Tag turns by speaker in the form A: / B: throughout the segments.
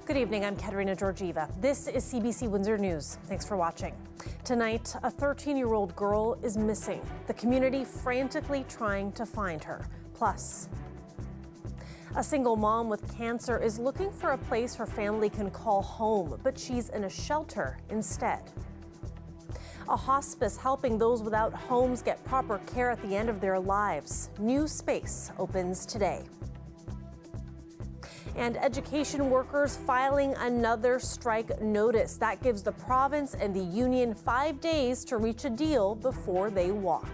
A: Good evening, I'm Katerina Georgieva. This is CBC Windsor News. Thanks for watching. Tonight, a 13-year-old girl is missing. The community frantically trying to find her. Plus, a single mom with cancer is looking for a place her family can call home, but she's in a shelter instead. A hospice helping those without homes get proper care at the end of their lives. New space opens today. And education workers filing another strike notice. That gives the province and the union 5 days to reach a deal before they walk.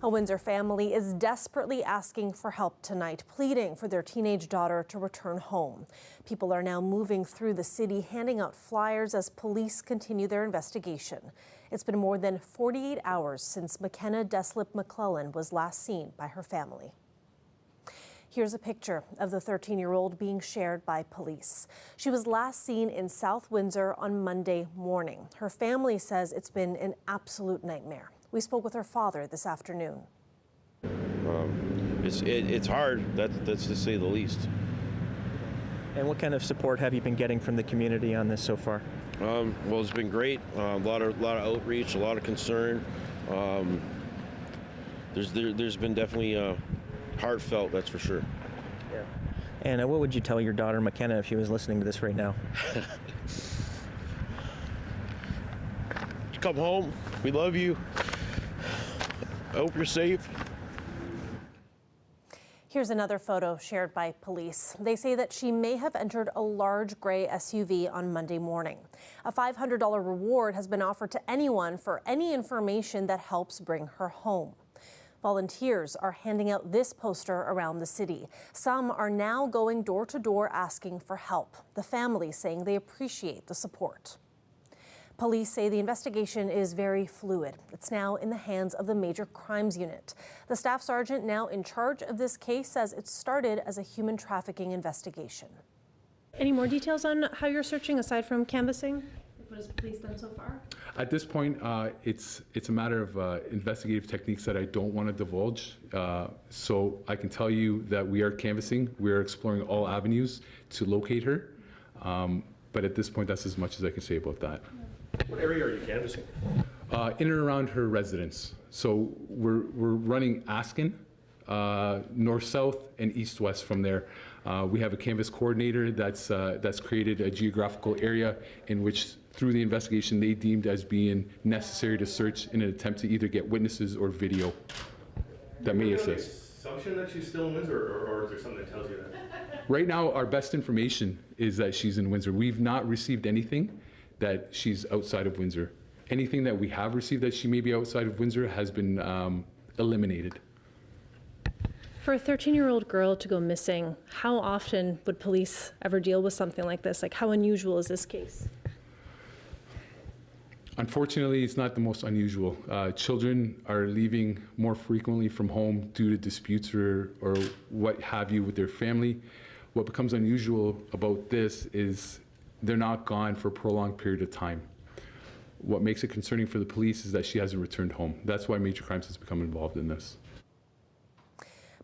A: A Windsor family is desperately asking for help tonight, pleading for their teenage daughter to return home. People are now moving through the city, handing out flyers as police continue their investigation. It's been more than 48 hours since McKenna Deslip McClellan was last seen by her family. Here's a picture of the 13-year-old being shared by police. She was last seen in South Windsor on Monday morning. Her family says it's been an absolute nightmare. We spoke with her father this afternoon.
B: It's hard, that's to say the least.
C: And what kind of support have you been getting from the community on this so far?
B: Well, it's been great. A lot of outreach, a lot of concern. There's been definitely heartfelt, that's for sure.
C: Yeah. And what would you tell your daughter McKenna if she was listening to this right now?
B: Come home. We love you. I hope you're safe.
A: Here's another photo shared by police. They say that she may have entered a large gray SUV on Monday morning. A $500 reward has been offered to anyone for any information that helps bring her home. Volunteers are handing out this poster around the city. Some are now going door to door asking for help. The family saying they appreciate the support. Police say the investigation is very fluid. It's now in the hands of the Major Crimes Unit. The staff sergeant now in charge of this case says it started as a human trafficking investigation.
D: Any more details on how you're searching aside from canvassing? What has police done so far?
E: At this point, it's a matter of investigative techniques that I don't want to divulge. So I can tell you that we are canvassing. We are exploring all avenues to locate her. But at this point, that's as much as I can say about that.
F: What area are you canvassing?
E: In and around her residence. So we're running Askin, north-south and east-west from there. We have a canvas coordinator that's created a geographical area in which, through the investigation, they deemed as being necessary to search in an attempt to either get witnesses or video that may assist.
F: Assumption that she's still in Windsor, or is there something that tells you that?
E: Right now, our best information is that she's in Windsor. We've not received anything that she's outside of Windsor. Anything that we have received that she may be outside of Windsor has been eliminated.
D: For a 13-year-old girl to go missing, how often would police ever deal with something like this? Like, how unusual is this case?
E: Unfortunately, it's not the most unusual. Children are leaving more frequently from home due to disputes or what have you with their family. What becomes unusual about this is they're not gone for a prolonged period of time. What makes it concerning for the police is that she hasn't returned home. That's why Major Crimes has become involved in this.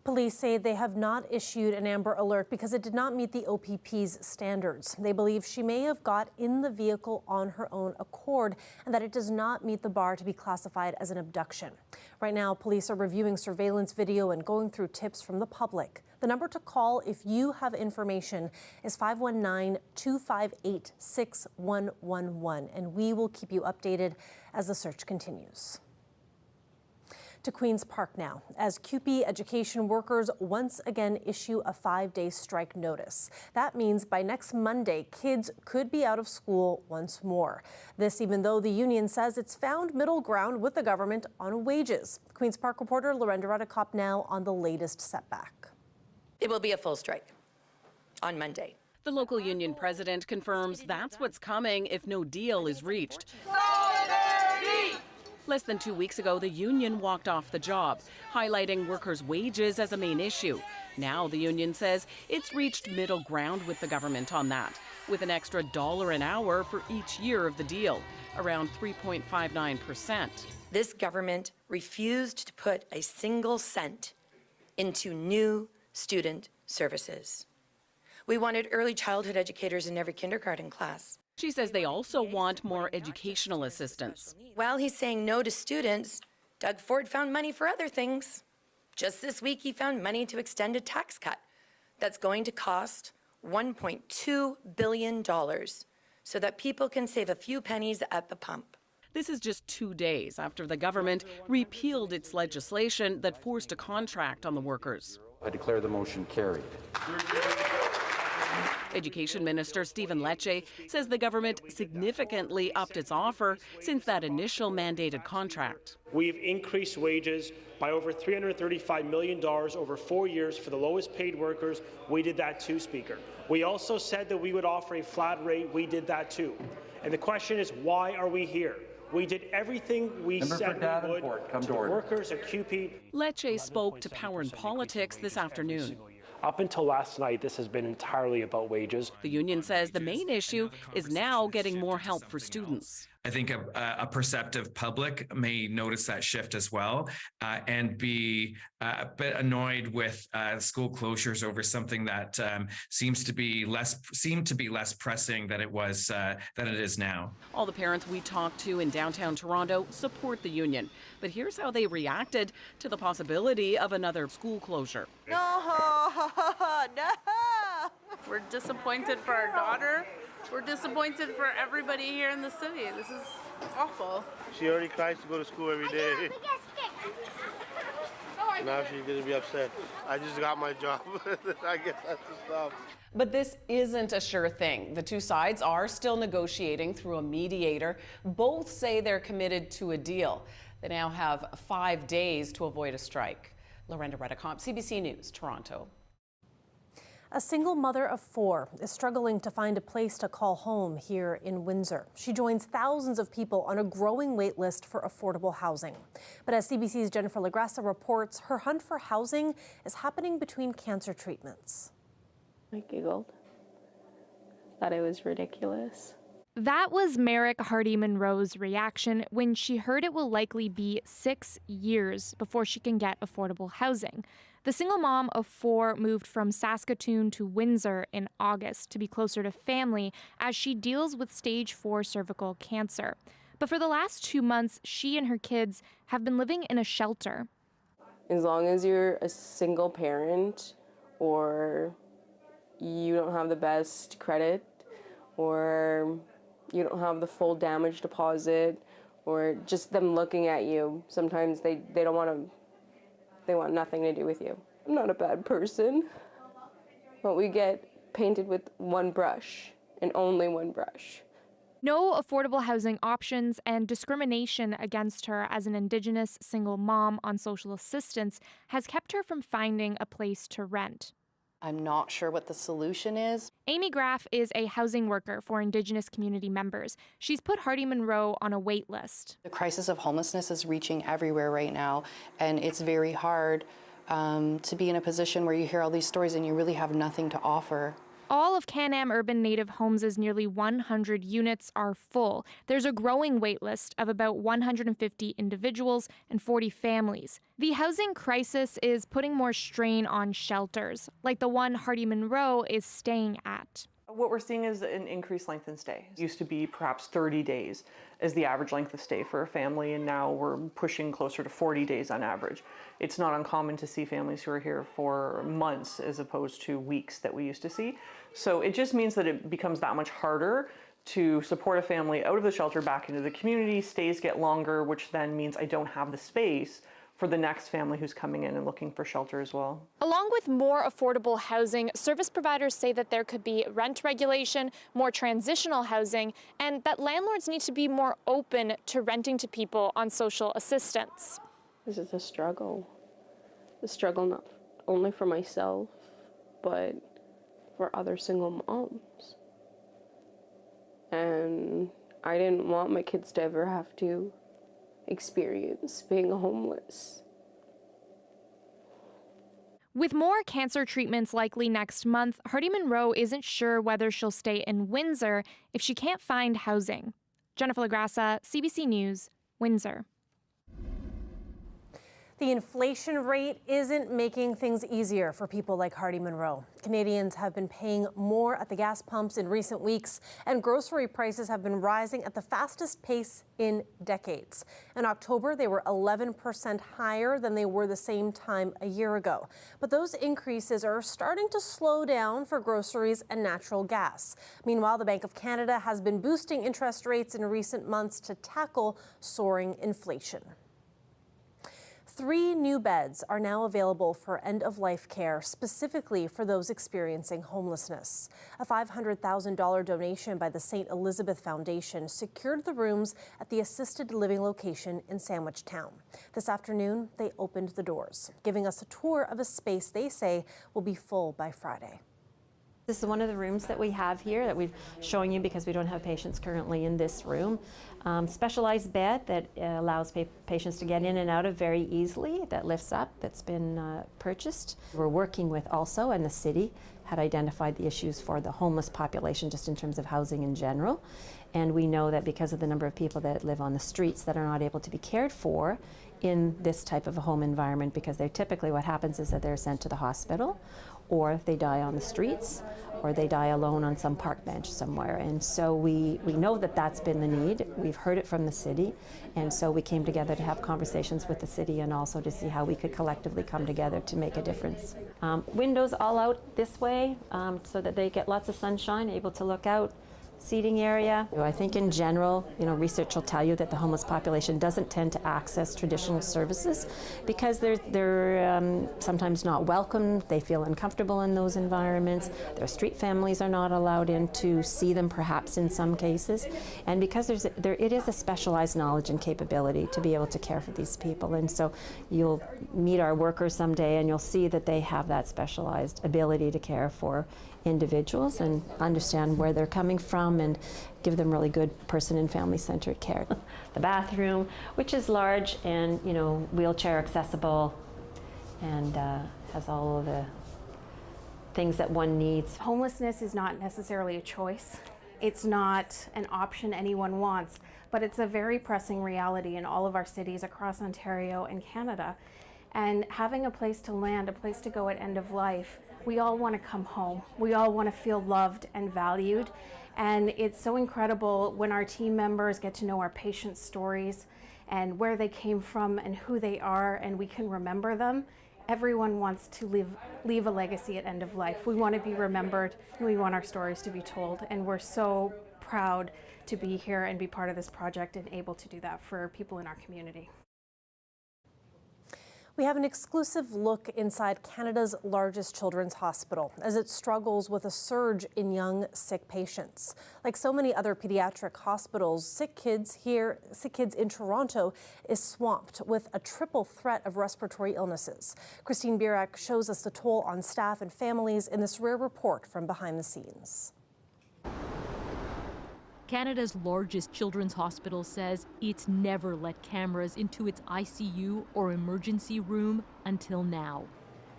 A: Police say they have not issued an Amber Alert because it did not meet the OPP's standards. They believe she may have got in the vehicle on her own accord and that it does not meet the bar to be classified as an abduction. Right now, police are reviewing surveillance video and going through tips from the public. The number to call if you have information is 519-258-6111, and we will keep you updated as the search continues. To Queen's Park now, as CUPE education workers once again issue a 5-day strike notice. That means by next Monday, kids could be out of school once more. This even though the union says it's found middle ground with the government on wages. Queen's Park reporter Lorenda Redekop now on the latest setback.
G: It will be a full strike on Monday.
H: The local union president confirms that's what's coming if no deal is reached.
G: Solidarity!
H: Less than 2 weeks ago, the union walked off the job, highlighting workers' wages as a main issue. Now the union says it's reached middle ground with the government on that, with an extra $1 an hour for each year of the deal, around 3.59%.
G: This government refused to put a single cent into new student services. We wanted early childhood educators in every kindergarten class.
H: She says they also want more educational assistance.
G: While he's saying no to students, Doug Ford found money for other things. Just this week, he found money to extend a tax cut that's going to cost $1.2 billion so that people can save a few pennies at the pump.
H: This is just 2 days after the government repealed its legislation that forced a contract on the workers.
I: I declare the motion carried.
H: Education Minister Stephen Lecce says the government significantly upped its offer since that initial mandated contract.
F: We've increased wages by over $335 million over 4 years for the lowest paid workers. We did that too, Speaker. We also said that we would offer a flat rate. We did that too. And the question is, why are we here? We did everything we said we would to the workers at QP.
H: Lecce spoke to Power and Politics this afternoon.
F: Up until last night, this has been entirely about wages.
H: The union says the main issue is now getting more help for students.
J: I think a perceptive public may notice that shift as well and be a bit annoyed with school closures over something that seemed to be less pressing than it is now.
H: All the parents we talked to in downtown Toronto support the union, but here's how they reacted to the possibility of another school closure.
K: No. We're disappointed for our daughter. We're disappointed for everybody here in the city. This is awful.
L: She already cries to go to school every day. Now she's going to be upset. I just got my job. I guess that's the stop.
M: But this isn't a sure thing. The two sides are still negotiating through a mediator. Both say they're committed to a deal. They now have 5 days to avoid a strike. Lorenda Redicomp, CBC News, Toronto.
A: A single mother of 4 is struggling to find a place to call home here in Windsor. She joins thousands of people on a growing wait list for affordable housing. But as CBC's Jennifer Lagrassa reports, her hunt for housing is happening between cancer treatments.
N: I giggled. Thought it was ridiculous.
O: That was Merrick Hardy Monroe's reaction when she heard it will likely be 6 years before she can get affordable housing. The single mom of 4 moved from Saskatoon to Windsor in August to be closer to family as she deals with stage 4 cervical cancer. But for the last 2 months, she and her kids have been living in a shelter.
N: As long as you're a single parent or you don't have the best credit or you don't have the full damage deposit or just them looking at you, sometimes they want nothing to do with you. I'm not a bad person, but we get painted with one brush and only one brush.
O: No affordable housing options and discrimination against her as an Indigenous single mom on social assistance has kept her from finding a place to rent.
P: I'm not sure what the solution is.
O: Amy Graff is a housing worker for Indigenous community members. She's put Hardy Monroe on a wait list.
P: The crisis of homelessness is reaching everywhere right now, and it's very hard to be in a position where you hear all these stories and you really have nothing to offer.
O: All of Can-Am Urban Native Homes' nearly 100 units are full. There's a growing wait list of about 150 individuals and 40 families. The housing crisis is putting more strain on shelters, like the one Hardy Monroe is staying at.
Q: What we're seeing is an increased length in stay. It used to be perhaps 30 days as the average length of stay for a family, and now we're pushing closer to 40 days on average. It's not uncommon to see families who are here for months as opposed to weeks that we used to see. So it just means that it becomes that much harder to support a family out of the shelter back into the community. Stays get longer, which then means I don't have the space for the next family who's coming in and looking for shelter as well.
O: Along with more affordable housing, service providers say that there could be rent regulation, more transitional housing, and that landlords need to be more open to renting to people on social assistance.
N: This is a struggle not only for myself, but for other single moms. And I didn't want my kids to ever have to experience being homeless.
O: With more cancer treatments likely next month, Hardy Monroe isn't sure whether she'll stay in Windsor if she can't find housing. Jennifer Lagrassa, CBC News, Windsor.
A: The inflation rate isn't making things easier for people like Hardy Monroe. Canadians have been paying more at the gas pumps in recent weeks, and grocery prices have been rising at the fastest pace in decades. In October, they were 11% higher than they were the same time a year ago. But those increases are starting to slow down for groceries and natural gas. Meanwhile, the Bank of Canada has been boosting interest rates in recent months to tackle soaring inflation. 3 new beds are now available for end-of-life care, specifically for those experiencing homelessness. A $500,000 donation by the St. Elizabeth Foundation secured the rooms at the assisted living location in Sandwich Town. This afternoon, they opened the doors, giving us a tour of a space they say will be full by Friday.
I: This is one of the rooms that we have here that we're showing you because we don't have patients currently in this room. Specialized bed that allows patients to get in and out of very easily, that lifts up, that's been purchased. We're working with also, and the city had identified the issues for the homeless population just in terms of housing in general. And we know that because of the number of people that live on the streets that are not able to be cared for in this type of a home environment, because they're typically, what happens is that they're sent to the hospital, or they die on the streets, or they die alone on some park bench somewhere. And so we know that that's been the need. We've heard it from the city, and so we came together to have conversations with the city and also to see how we could collectively come together to make a difference. Windows all out this way so that they get lots of sunshine, able to look out. Seating area. I think in general, research will tell you that the homeless population doesn't tend to access traditional services because they're sometimes not welcome. They feel uncomfortable in those environments. Their street families are not allowed in to see them, perhaps in some cases. And because it is a specialized knowledge and capability to be able to care for these people. And so you'll meet our workers someday and you'll see that they have that specialized ability to care for individuals and understand where they're coming from and give them really good person and family-centered care. The bathroom, which is large and wheelchair accessible and has all of the things that one needs.
R: Homelessness is not necessarily a choice. It's not an option anyone wants, but it's a very pressing reality in all of our cities across Ontario and Canada. And having a place to land, a place to go at end of life, we all want to come home. We all want to feel loved and valued. And it's so incredible when our team members get to know our patients' stories and where they came from and who they are, and we can remember them. Everyone wants to leave a legacy at end of life. We want to be remembered, and we want our stories to be told. And we're so proud to be here and be part of this project and able to do that for people in our community.
A: We have an exclusive look inside Canada's largest children's hospital as it struggles with a surge in young, sick patients. Like so many other pediatric hospitals, Sick Kids in Toronto is swamped with a triple threat of respiratory illnesses. Christine Birak shows us the toll on staff and families in this rare report from behind the scenes.
S: Canada's largest children's hospital says it's never let cameras into its ICU or emergency room until now.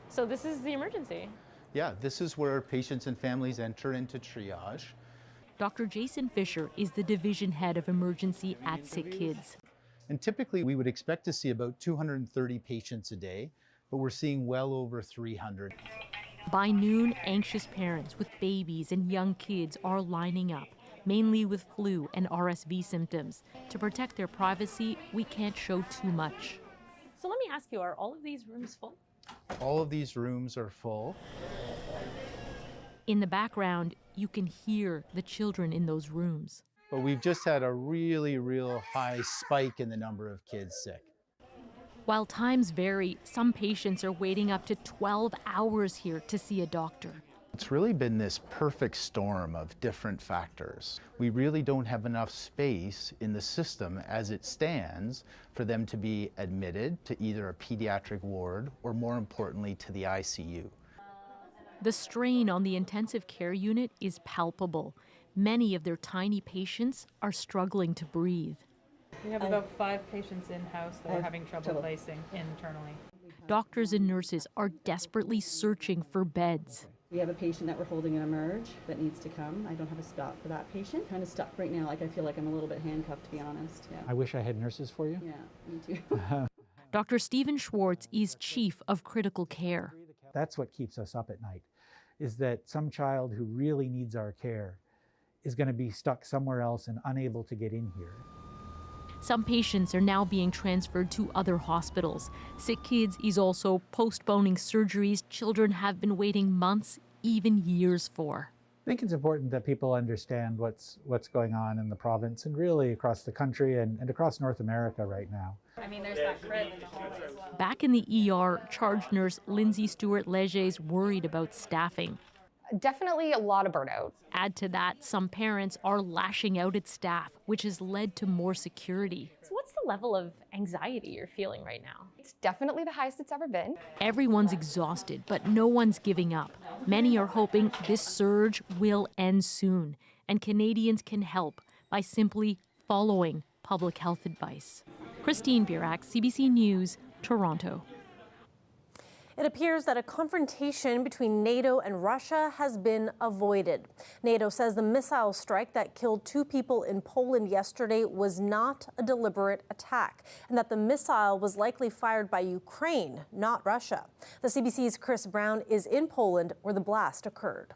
T: So this is the emergency?
U: Yeah, this is where patients and families enter into triage.
S: Dr. Jason Fisher is the division head of emergency at Sick Kids.
U: And typically we would expect to see about 230 patients a day, but we're seeing well over 300.
S: By noon, anxious parents with babies and young kids are lining up, mainly with flu and RSV symptoms. To protect their privacy, we can't show too much.
T: So let me ask you, are all of these rooms full?
U: All of these rooms are full.
S: In the background, you can hear the children in those rooms.
U: But we've just had a real high spike in the number of kids sick.
S: While times vary, some patients are waiting up to 12 hours here to see a doctor.
U: It's really been this perfect storm of different factors. We really don't have enough space in the system as it stands for them to be admitted to either a pediatric ward or, more importantly, to the ICU.
S: The strain on the intensive care unit is palpable. Many of their tiny patients are struggling to breathe.
V: We have about 5 patients in-house that we're having trouble placing internally.
S: Doctors and nurses are desperately searching for beds.
W: We have a patient that we're holding in emerge that needs to come. I don't have a spot for that patient. Kind of stuck right now. I feel like I'm a little bit handcuffed, to be honest. Yeah.
X: I wish I had nurses for you.
W: Yeah, me too.
S: Dr. Stephen Schwartz is chief of critical care.
B: That's what keeps us up at night, is that some child who really needs our care is going to be stuck somewhere else and unable to get in here.
S: Some patients are now being transferred to other hospitals. Sick kids is also postponing surgeries children have been waiting months, even years for.
B: I think it's important that people understand what's going on in the province and really across the country and across North America right now.
T: I mean, there's that crib in the hallway as well.
S: Back in the ER, charge nurse Lindsay Stewart-Leger is worried about staffing.
C: Definitely a lot of burnout.
S: Add to that, some parents are lashing out at staff, which has led to more security.
T: So what's the level of anxiety you're feeling right now?
C: It's definitely the highest it's ever been.
S: Everyone's exhausted, but no one's giving up. Many are hoping this surge will end soon, and Canadians can help by simply following public health advice. Christine Burak, CBC News, Toronto.
A: It appears that a confrontation between NATO and Russia has been avoided. NATO says the missile strike that killed 2 people in Poland yesterday was not a deliberate attack, and that the missile was likely fired by Ukraine, not Russia. The CBC's Chris Brown is in Poland, where the blast occurred.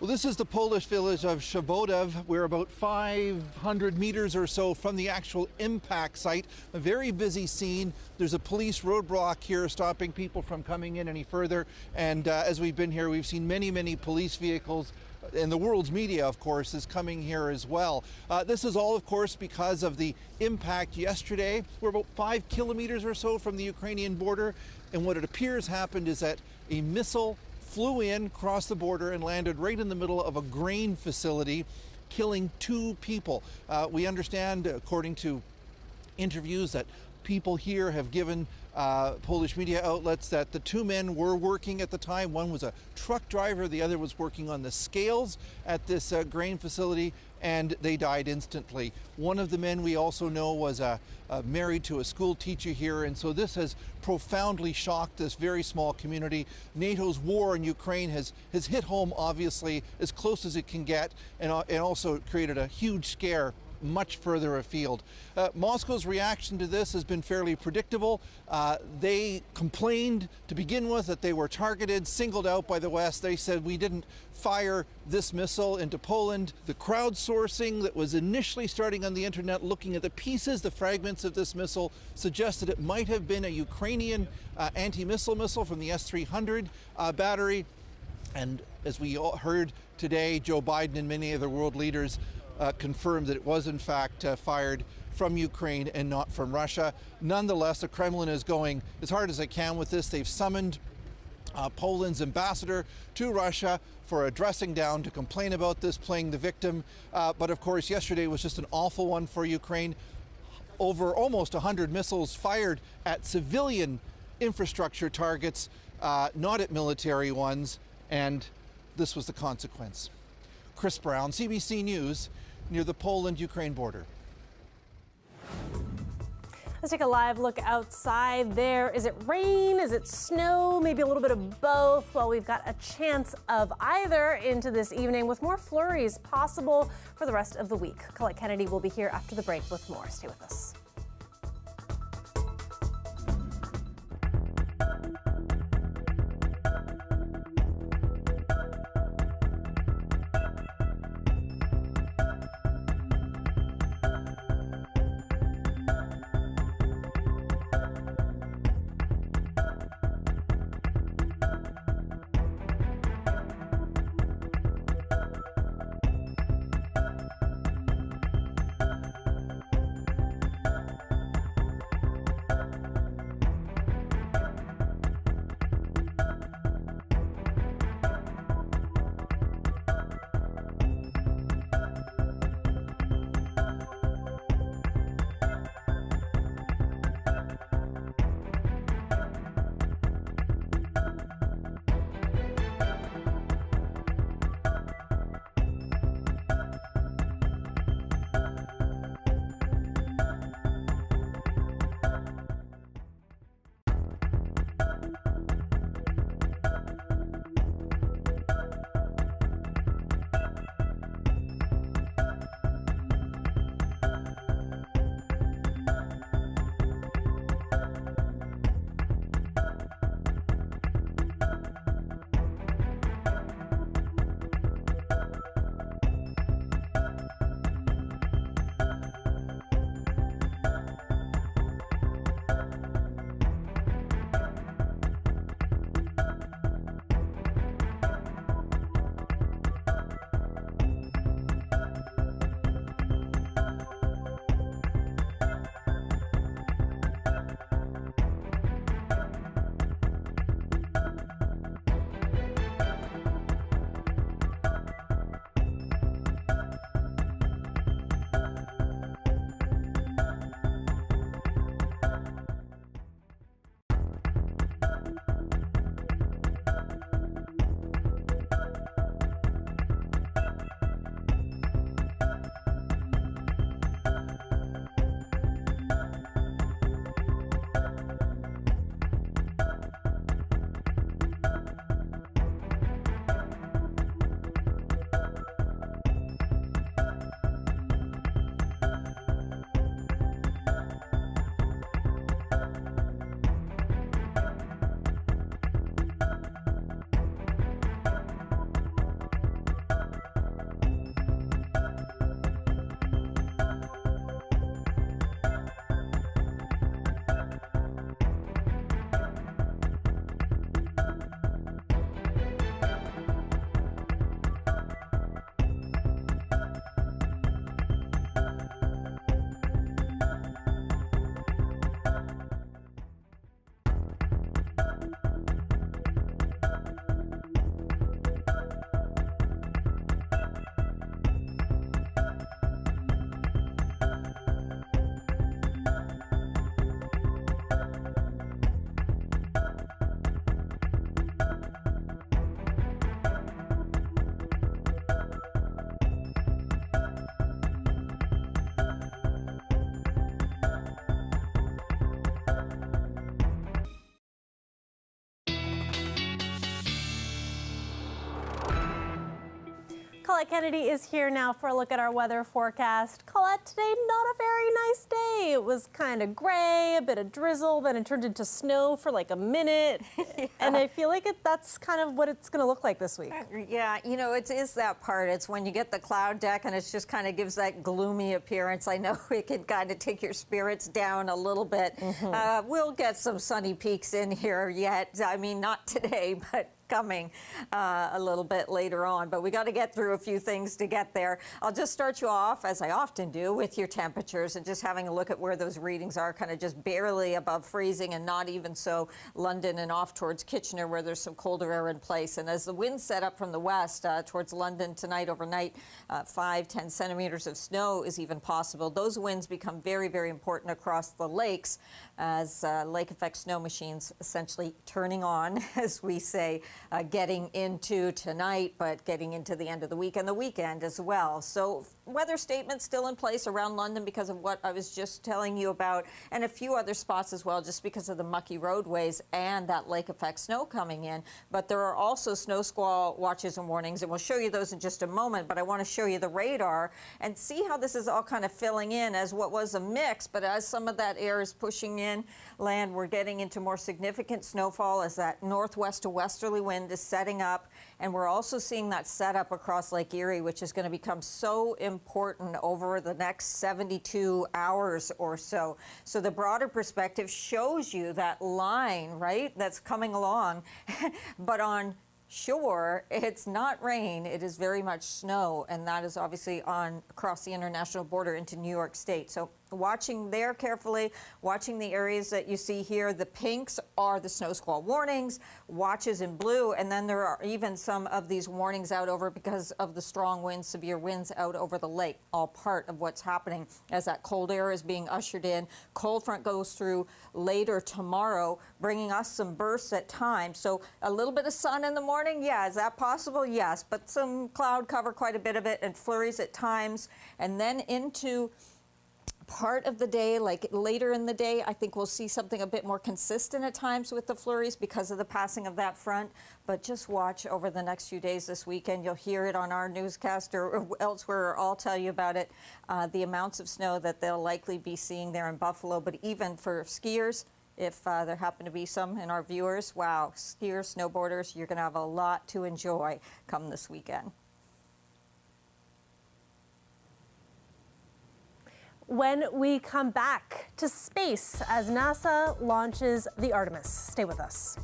D: Well, this is the Polish village of Szabodew. We're about 500 meters or so from the actual impact site. A very busy scene. There's a police roadblock here stopping people from coming in any further. And as we've been here, we've seen many police vehicles. And the world's media, of course, is coming here as well. This is all, of course, because of the impact yesterday. We're about 5 kilometers or so from the Ukrainian border. And what it appears happened is that a missile flew in, crossed the border, and landed right in the middle of a grain facility, killing 2 people. We understand, according to interviews, that people here have given Polish media outlets that the 2 men were working at the time. One was a truck driver, the other was working on the scales at this grain facility, and they died instantly. One of the men we also know was married to a school teacher here, and so this has profoundly shocked this very small community. NATO's war in Ukraine has hit home, obviously, as close as it can get, and also created a huge scare much further afield. Moscow's reaction to this has been fairly predictable. They complained to begin with that they were targeted, singled out by the West. They said, we didn't fire this missile into Poland. The crowdsourcing that was initially starting on the internet, looking at the pieces, the fragments of this missile, suggested it might have been a Ukrainian anti-missile missile from the S-300 battery. And as we all heard today, Joe Biden and many other world leaders confirmed that it was in fact fired from Ukraine and not from Russia. Nonetheless, the Kremlin is going as hard as they can with this. They've summoned Poland's ambassador to Russia for a dressing down to complain about this, playing the victim. But of course, yesterday was just an awful one for Ukraine. Over almost 100 missiles fired at civilian infrastructure targets, not at military ones, and this was the consequence. Chris Brown, CBC News, near the Poland-Ukraine border.
A: Let's take a live look outside there. Is it rain? Is it snow? Maybe a little bit of both. Well, we've got a chance of either into this evening with more flurries possible for the rest of the week. Colette Kennedy will be here after the break with more. Stay with us. Colette Kennedy is here now for a look at our weather forecast. Colette, today not a very nice day. It was kind of gray, a bit of drizzle, then it turned into snow for like a minute. Yeah. And I feel like that's kind of what it's going to look like this week.
E: Yeah, you know, it is that part. It's when you get the cloud deck and it just kind of gives that gloomy appearance. I know it can kind of take your spirits down a little bit. We'll get some sunny peaks in here yet. I mean, not today, but coming a little bit later on, but we got to get through a few things to get there. I'll just start you off, as I often do, with your temperatures and just having a look at where those readings are, kind of just barely above freezing and not even so London and off towards Kitchener where there's some colder air in place. And as the winds set up from the west towards London tonight overnight, 5-10 centimeters of snow is even possible. Those winds become very, very important across the lakes as lake effect snow machines essentially turning on, as we say, getting into tonight, but getting into the end of the week and the weekend as well. So weather statements still in place around London because of what I was just telling you about, and a few other spots as well, just because of the mucky roadways and that lake effect snow coming in. But there are also snow squall watches and warnings, and we'll show you those in just a moment. But I want to show you the radar and see how this is all kind of filling in as what was a mix, but as some of that air is pushing in land, we're getting into more significant snowfall as that northwest to westerly wind is setting up, and we're also seeing that setup across Lake Erie, which is going to become so important over the next 72 hours or so. So the broader perspective shows you that line, right, that's coming along, but on shore, it's not rain, it is very much snow, and that is obviously on across the international border into New York State. So watching there carefully, watching the areas that you see here. The pinks are the snow squall warnings, watches in blue, and then there are even some of these warnings out over because of the strong winds, severe winds out over the lake, all part of what's happening as that cold air is being ushered in. Cold front goes through later tomorrow, bringing us some bursts at times. So a little bit of sun in the morning, yeah, is that possible? Yes, but some cloud cover, quite a bit of it, and flurries at times, and then into part of the day, like later in the day, I think we'll see something a bit more consistent at times with the flurries because of the passing of that front. But just watch over the next few days this weekend. You'll hear it on our newscast or elsewhere, or I'll tell you about it, the amounts of snow that they'll likely be seeing there in Buffalo. But even for skiers, if there happen to be some in our viewers, wow, skiers, snowboarders, you're going to have a lot to enjoy come this weekend.
A: When we come back to space as NASA launches the Artemis. Stay with us.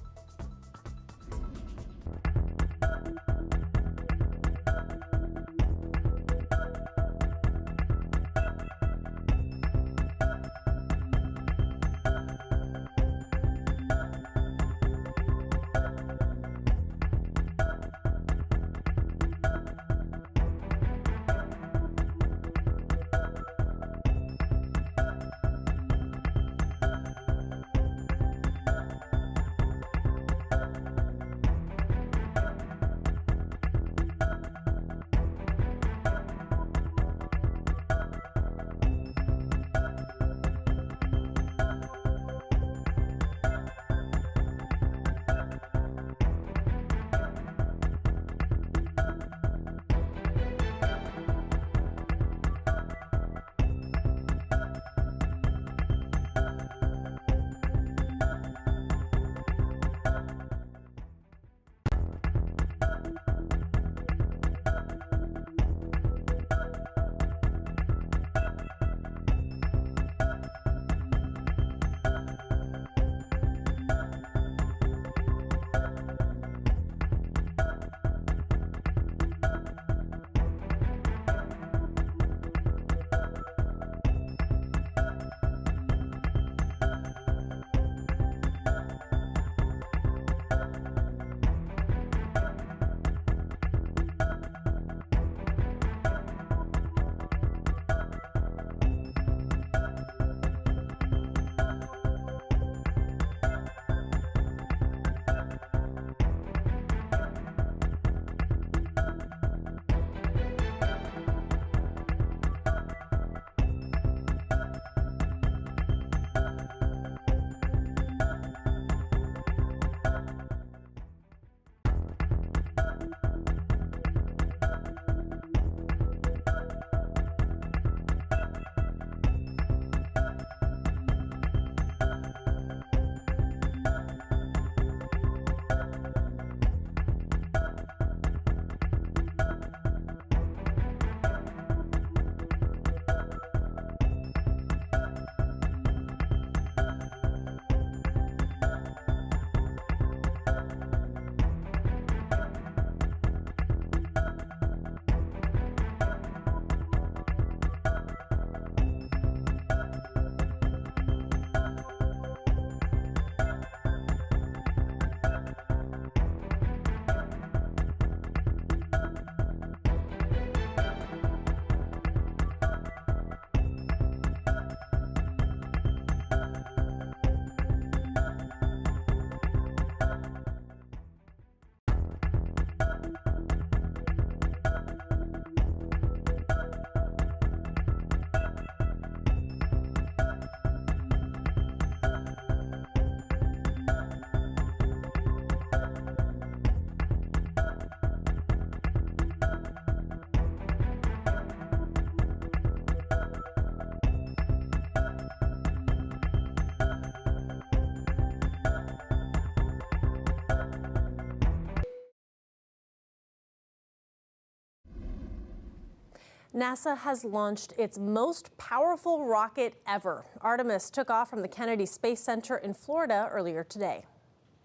A: NASA has launched its most powerful rocket ever. Artemis took off from the Kennedy Space Center in Florida earlier today.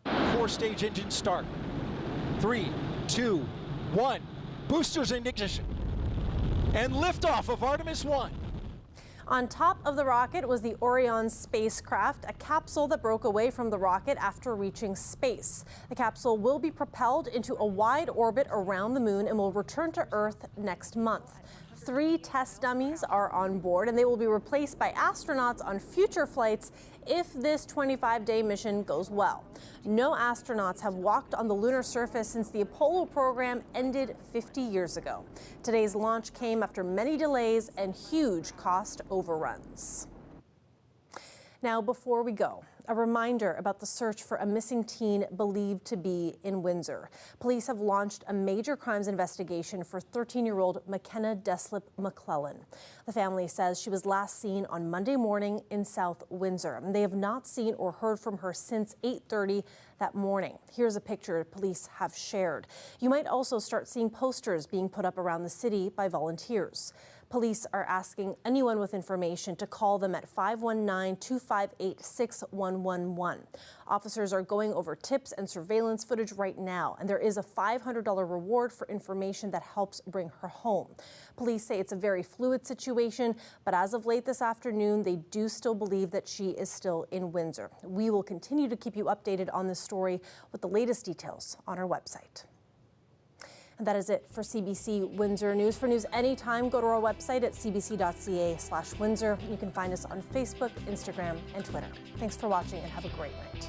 F: 4-stage engine start. 3, 2, 1. Boosters in ignition. And liftoff of Artemis 1.
A: On top of the rocket was the Orion spacecraft, a capsule that broke away from the rocket after reaching space. The capsule will be propelled into a wide orbit around the moon and will return to Earth next month. 3 test dummies are on board, and they will be replaced by astronauts on future flights if this 25-day mission goes well. No astronauts have walked on the lunar surface since the Apollo program ended 50 years ago. Today's launch came after many delays and huge cost overruns. Now, before we go, a reminder about the search for a missing teen believed to be in Windsor. Police have launched a major crimes investigation for 13-year-old McKenna Deslip McClellan. The family says she was last seen on Monday morning in South Windsor. They have not seen or heard from her since 8:30 that morning. Here's a picture police have shared. You might also start seeing posters being put up around the city by volunteers. Police are asking anyone with information to call them at 519-258-6111. Officers are going over tips and surveillance footage right now, and there is a $500 reward for information that helps bring her home. Police say it's a very fluid situation, but as of late this afternoon, they do still believe that she is still in Windsor. We will continue to keep you updated on this story with the latest details on our website. And that is it for CBC Windsor News. For news anytime, go to our website at cbc.ca/Windsor. You can find us on Facebook, Instagram, and Twitter. Thanks for watching and have a great night.